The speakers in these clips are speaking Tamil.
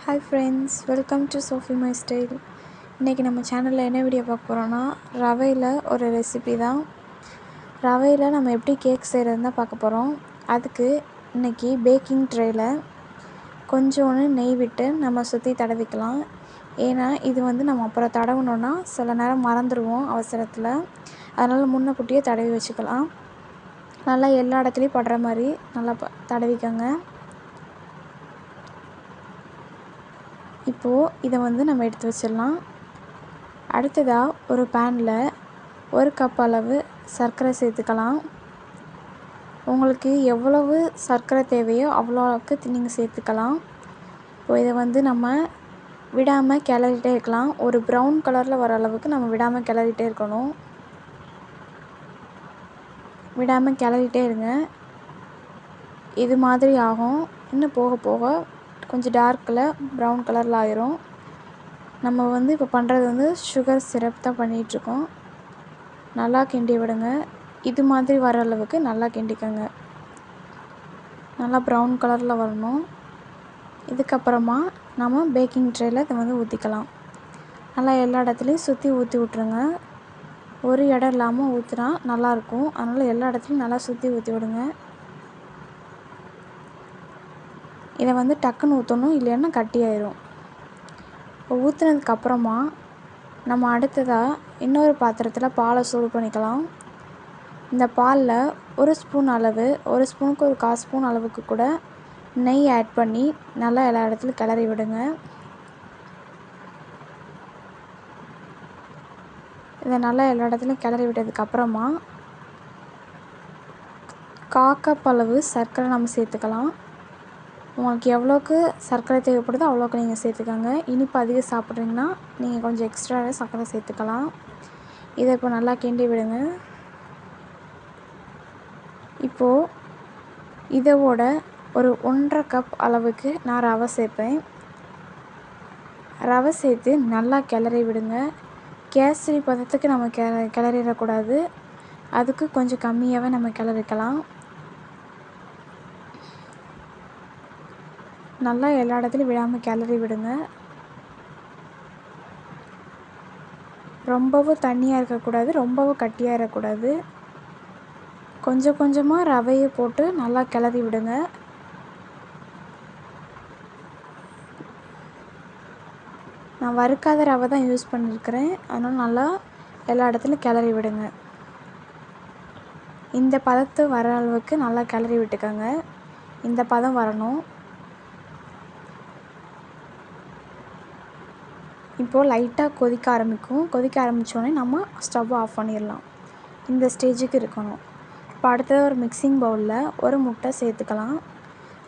Hi friends, welcome to Sophie my style. இன்றைக்கி நம்ம சேனலில் என்ன வீடியோ பார்க்க போகிறோன்னா, ரவையில் ஒரு ரெசிபி தான். ரவையில் நம்ம எப்படி கேக் செய்கிறதுன்னு தான் பார்க்க போகிறோம். அதுக்கு இன்றைக்கி பேக்கிங் ட்ரேயில் கொஞ்சோண்டு நெய் விட்டு நம்ம சுற்றி தடவிக்கலாம். ஏன்னா இது நம்ம அப்புறம் தடவினோன்னா சில நேரம் மறந்துடுவோம் அவசரத்தில். அதனால் முன்னக்கூட்டியே தடவி வச்சுக்கலாம். நல்லா எல்லா இடத்துலையும் படுற மாதிரி நல்லா தடவிக்கோங்க. இப்போது இதை நம்ம எடுத்து வச்சிடலாம். அடுத்ததாக ஒரு பேனில் 1 கப் அளவு சர்க்கரை சேர்த்துக்கலாம். உங்களுக்கு எவ்வளவு சர்க்கரை தேவையோ அவ்வளோ அளவுக்கு நீங்கள் சேர்த்துக்கலாம். இப்போ இதை நம்ம விடாமல் கிளறிட்டே இருக்கலாம். ஒரு ப்ரௌன் கலரில் வர அளவுக்கு நம்ம விடாமல் கிளறிட்டே இருக்கணும். விடாமல் கிளறிட்டே இருங்க. இது மாதிரி ஆகும். இன்னும் போக போக கொஞ்சம் டார்க்கில் ப்ரௌன் கலரில் ஆயிரும். நம்ம இப்போ பண்ணுறது சுகர் சிரப் தான் பண்ணிகிட்ருக்கோம். நல்லா கிண்டி விடுங்க. இது மாதிரி வர அளவுக்கு நல்லா கிண்டிக்கோங்க. நல்லா ப்ரௌன் கலரில் வரணும். இதுக்கப்புறமா நம்ம பேக்கிங் ட்ரேயில் இதை ஊற்றிக்கலாம். நல்லா எல்லா இடத்துலையும் சுற்றி ஊற்றி விட்ருங்க. ஒரு இடம் இல்லாமல் ஊற்றினா நல்லாயிருக்கும். அதனால் எல்லா இடத்துலையும் நல்லா சுற்றி ஊற்றி விடுங்க. இதை டக்குன்னு ஊற்றணும், இல்லைன்னா கட்டியாயிரும். இப்போ ஊற்றுனதுக்கப்புறமா நம்ம அடுத்ததாக இன்னொரு பாத்திரத்தில் பாலை சூடு பண்ணிக்கலாம். இந்த பாலில் 1 ஸ்பூன் அளவு, 1 ஸ்பூனுக்கு ஒரு 1/4 ஸ்பூன் அளவுக்கு கூட நெய் ஆட் பண்ணி நல்லா எல்லா இடத்துலையும் கிளறி விடுங்க. இதை நல்லா எல்லா இடத்துலையும் கிளறி விட்டதுக்கப்புறமா 1/4 கப் அளவு சர்க்கரை நம்ம சேர்த்துக்கலாம். உங்களுக்கு எவ்வளோக்கு சர்க்கரை தேவைப்படுதோ அவ்வளோக்கு நீங்கள் சேர்த்துக்கோங்க. இனிப்பு அதிகம் சாப்பிட்றீங்கன்னா நீங்கள் கொஞ்சம் எக்ஸ்ட்ராவே சர்க்கரை சேர்த்துக்கலாம். இதை இப்போ நல்லா கிண்டி விடுங்க. இப்போது இதோட ஒரு 1/2 கப் அளவுக்கு நான் ரவை சேர்ப்பேன். ரவை சேர்த்து நல்லா கிளறி விடுங்க. கேசரி பதத்துக்கு நம்ம கிளறிடக்கூடாது. அதுக்கு கொஞ்சம் கம்மியாகவே நம்ம கிளறிக்கலாம். நல்லா எல்லா இடத்துலையும் விடாமல் கிளறி விடுங்க. ரொம்பவும் தண்ணியாக இருக்கக்கூடாது, ரொம்பவும் கட்டியாக இருக்கக்கூடாது. கொஞ்சம் கொஞ்சமாக ரவையை போட்டு நல்லா கிளறி விடுங்க. நான் வறுக்காத ரவை தான் யூஸ் பண்ணியிருக்கிறேன். அதனால் நல்லா எல்லா இடத்துலையும் கிளறி விடுங்க. இந்த பதத்தை வர அளவுக்கு நல்லா கிளறி விட்டுக்கோங்க. இந்த பதம் வரணும். இப்போது லைட்டாக கொதிக்க ஆரம்பிக்கும். கொதிக்க ஆரம்பித்தோடனே நம்ம ஸ்டவ் ஆஃப் பண்ணிடலாம். இந்த ஸ்டேஜுக்கு இருக்கணும். இப்போ அடுத்தது ஒரு மிக்சிங் பவுலில் 1 முட்டை சேர்த்துக்கலாம்.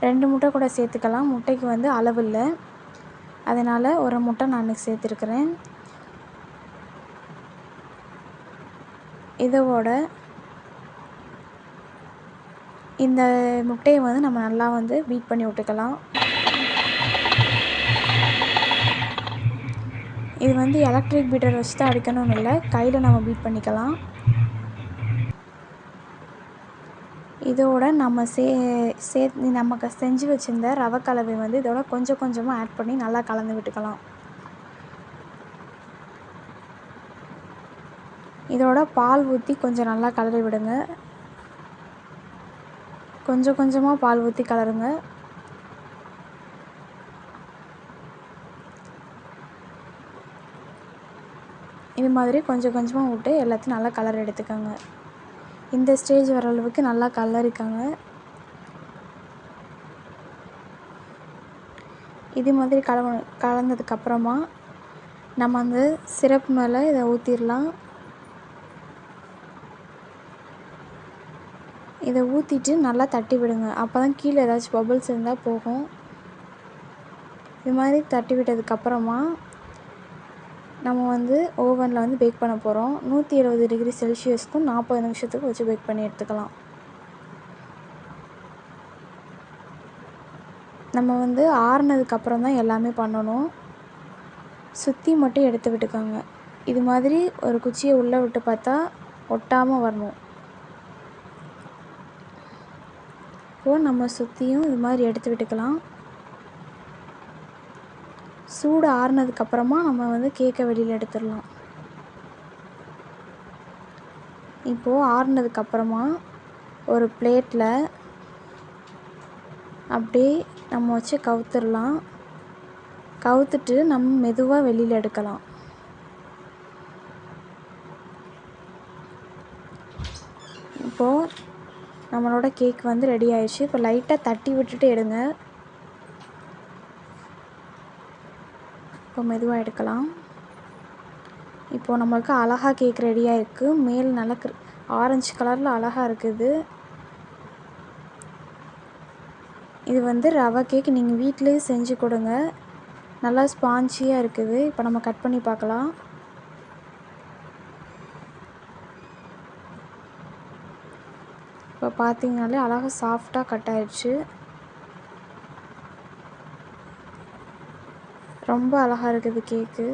2 முட்டை கூட சேர்த்துக்கலாம். முட்டைக்கு அளவு இல்லை, அதனால் 1 முட்டை நான் சேர்த்துருக்கிறேன். இதோட இந்த முட்டையை நம்ம நல்லா பீட் பண்ணி விட்டுக்கலாம். இது எலக்ட்ரிக் பீட்டர் வச்சு தான் அடிக்கணும்னு இல்லை, கையில் நம்ம பீட் பண்ணிக்கலாம். இதோட நம்ம நமக்கு செஞ்சு வச்சுருந்த ரவை கலவை இதோட கொஞ்சம் கொஞ்சமாக ஆட் பண்ணி நல்லா கலந்து விட்டுக்கலாம். இதோட பால் ஊற்றி கொஞ்சம் நல்லா கலரி விடுங்க. கொஞ்சம் கொஞ்சமாக பால் ஊற்றி கலருங்க. இது மாதிரி கொஞ்சம் கொஞ்சமாக விட்டு எல்லாத்தையும் நல்லா கலர் எடுத்துக்கோங்க. இந்த ஸ்டேஜ் வர அளவுக்கு நல்லா கலரிக்கோங்க. இது மாதிரி கலந்ததுக்கப்புறமா நம்ம சிரப் மேலே இதை ஊற்றிடலாம். இதை ஊற்றிட்டு நல்லா தட்டி விடுங்க. அப்போ தான் கீழே ஏதாச்சும் பபிள்ஸ் இருந்தால் போகும். இது மாதிரி தட்டி விட்டதுக்கப்புறமா நம்ம ஓவனில் பேக் பண்ண போகிறோம். 170 டிகிரி செல்சியஸ்க்கும் 40 நிமிஷத்துக்கு வச்சு பேக் பண்ணி எடுத்துக்கலாம். நம்ம ஆறுனதுக்கப்புறம் தான் எல்லாமே பண்ணணும். சுற்றி மட்டும் எடுத்து விட்டுக்கோங்க. இது மாதிரி ஒரு குச்சியை உள்ளே விட்டு பார்த்தா ஒட்டாமல் வரணும். இப்போது நம்ம சுற்றியும் இது மாதிரி எடுத்து விட்டுக்கலாம். சூடு ஆறுனதுக்கப்புறமா நம்ம வந்து கேக்கை வெளியில் எடுத்துடலாம். இப்போது ஆறுனதுக்கப்புறமா ஒரு பிளேட்டில் அப்படியே நம்ம வச்சு கவுத்துடலாம். கவுத்துட்டு நம்ம மெதுவாக வெளியில் எடுக்கலாம். இப்போது நம்மளோட கேக் வந்து ரெடி ஆயிடுச்சு. இப்போ லைட்டாக தட்டி விட்டுட்டு எடுங்க. இப்போ மெதுவாக எடுக்கலாம். இப்போது நம்மளுக்கு அழகாக கேக் ரெடியாக இருக்குது. மேல் நல்லா ஆரஞ்சு கலரில் அழகாக இருக்குது. இது வந்து ரவா கேக் நீங்கள் வீட்டிலேயே செஞ்சு கொடுங்க. நல்லா ஸ்பான்ச்சியாக இருக்குது. இப்போ நம்ம கட் பண்ணி பார்க்கலாம். இப்போ பார்த்தீங்கனாலே அழகாக சாஃப்டாக கட் ஆயிடுச்சு. ரொம்ப அழகாக இருக்குது கேக்கு.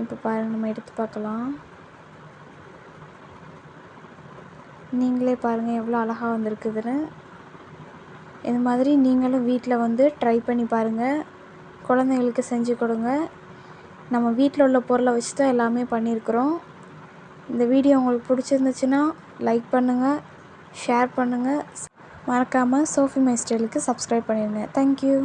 இப்போ பாருங்கள், நம்ம எடுத்து பார்க்கலாம். நீங்களே பாருங்கள் எவ்வளோ அழகாக வந்திருக்குதுன்னு. இது மாதிரி நீங்களும் வீட்டில் வந்து ட்ரை பண்ணி பாருங்கள். குழந்தைங்களுக்கு செஞ்சு கொடுங்க. நம்ம வீட்டில் உள்ள பொருளை வச்சு தான் எல்லாமே பண்ணியிருக்கிறோம். இந்த வீடியோ உங்களுக்கு பிடிச்சிருந்துச்சுன்னா லைக் பண்ணுங்கள், ஷேர் பண்ணுங்கள். மறக்காமல் சோஃபி மை ஸ்டைலுக்கு சப்ஸ்கிரைப் பண்ணிடுங்க. தேங்க்யூ.